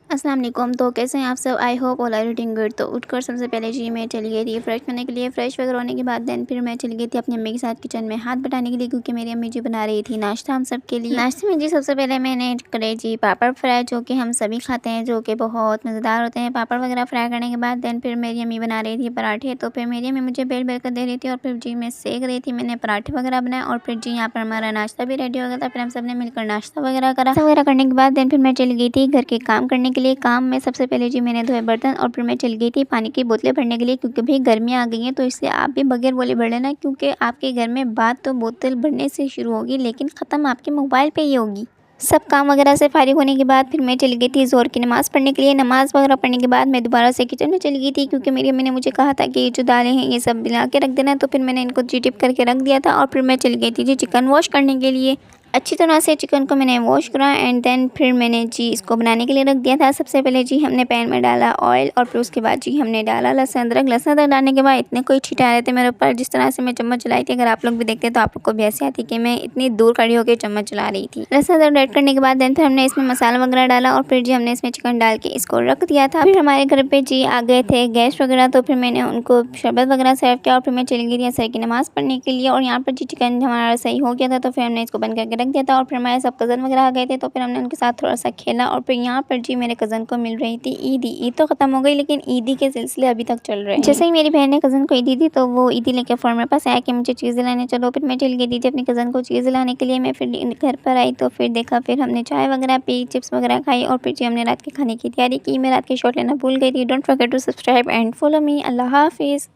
अस्सलाम वालेकुम। तो कैसे हैं आप सब? I hope all are doing good. तो उठकर सबसे पहले जी मैं चली गई थी फ्रेश होने के लिए। फ्रेश वगैरह होने के बाद देन फिर मैं चली गई थी अपनी अम्मी के साथ किचन में हाथ बटाने के लिए, क्योंकि मेरी अम्मी जी बना रही थी नाश्ता हम सब के लिए। नाश्ते में जी सबसे पहले मैंने करे जी पापड़ फ्राई, जो कि हम सभी खाते हैं, जो कि बहुत मज़ेदार होते हैं। पापड़ वगैरह फ्राई करने के बाद देन फिर मेरी अम्मी बना रही थी पराठे। तो फिर मेरी अम्मी मुझे बेल बेल कर दे रही थी और फिर जी मैं सेक रही थी। मैंने पराठे वगैरह बनाए और फिर जी यहाँ पर हमारा नाश्ता भी रेडी हो गया था। फिर हम सब ने मिलकर नाश्ता वगैरह करा। वगैरह करने के बाद देन फिर मैं चली गई थी घर के काम करने के लिए। काम में सबसे पहले जी मैंने धोए बर्तन और फिर मैं चली गई थी पानी की बोतलें भरने के लिए, क्योंकि भाई गर्मियाँ आ गई हैं। तो इसलिए आप भी बगैर बोले भर लेना, क्योंकि आपके घर में बात तो बोतल भरने से शुरू होगी लेकिन ख़त्म आपके मोबाइल पे ही होगी। सब काम वगैरह से फारिग होने के बाद फिर मैं चली गई थी ज़ोहर की नमाज़ पढ़ने के लिए। नमाज़ वगैरह पढ़ने के बाद मैं दोबारा से किचन में चली गई थी, क्योंकि मेरी अम्मी ने मुझे कहा था कि ये जो दालें हैं ये सब मिला के रख देना। तो फिर मैंने इनको जी टिप करके रख दिया था और फिर मैं चली गई थी जी चिकन वॉश करने के लिए। अच्छी तरह से चिकन को मैंने वॉश करा एंड देन फिर मैंने जी इसको बनाने के लिए रख दिया था। सबसे पहले जी हमने पैन में डाला ऑयल और फिर उसके बाद जी हमने डाला लहसुन अदरक डालने के बाद इतने कोई छींटे आ रहे थे मेरे ऊपर, जिस तरह से मैं चम्मच चलाई थी। अगर आप लोग भी देखते तो आप लोग को भी ऐसे आती कि मैं इतनी दूर खड़ी होकर चम्मच चला रही थी। लहसुन अदरक ऐड करने के बाद देन फिर हमने इसमें मसाला वगैरह डाला और फिर जी हमने इसमें चिकन डाल के इसको रख दिया था। फिर हमारे घर पे जी आ गए थे गेस्ट वगैरह, तो फिर मैंने उनको शरबत वगैरह सर्व किया और फिर मैं चली गई थी असर की नमाज़ पढ़ने के लिए। और यहाँ पर जी चिकन हमारा सही हो गया था, तो फिर हमने इसको बंद करके रख दिया था। और फिर हमारे सब कज़न वगैरह आ गए थे, तो फिर हमने उनके साथ थोड़ा सा खेला। और फिर यहाँ पर जी मेरे कज़न को मिल रही थी ईदी। ईद तो ख़त्म हो गई लेकिन ईदी के सिलसिले अभी तक चल रहे हैं। जैसे ही मेरी बहन ने कज़न को ईदी दी तो वो ईदी लेकर फ़ौरन मेरे पास आया कि मुझे चीज़ दिलाने चलो। फिर मैं चली गई थी अपनी कज़न को चीज़ दिलाने के लिए। मैं फिर घर पर आई तो फिर देखा, फिर हमने चाय वगैरह पी, चिप्स वगैरह खाई और फिर जी हमने रात के खाने की तैयारी की। मैं रात की शॉट लेना भूल गई थी। Don't forget to subscribe and follow me. अल्लाह हाफिज़।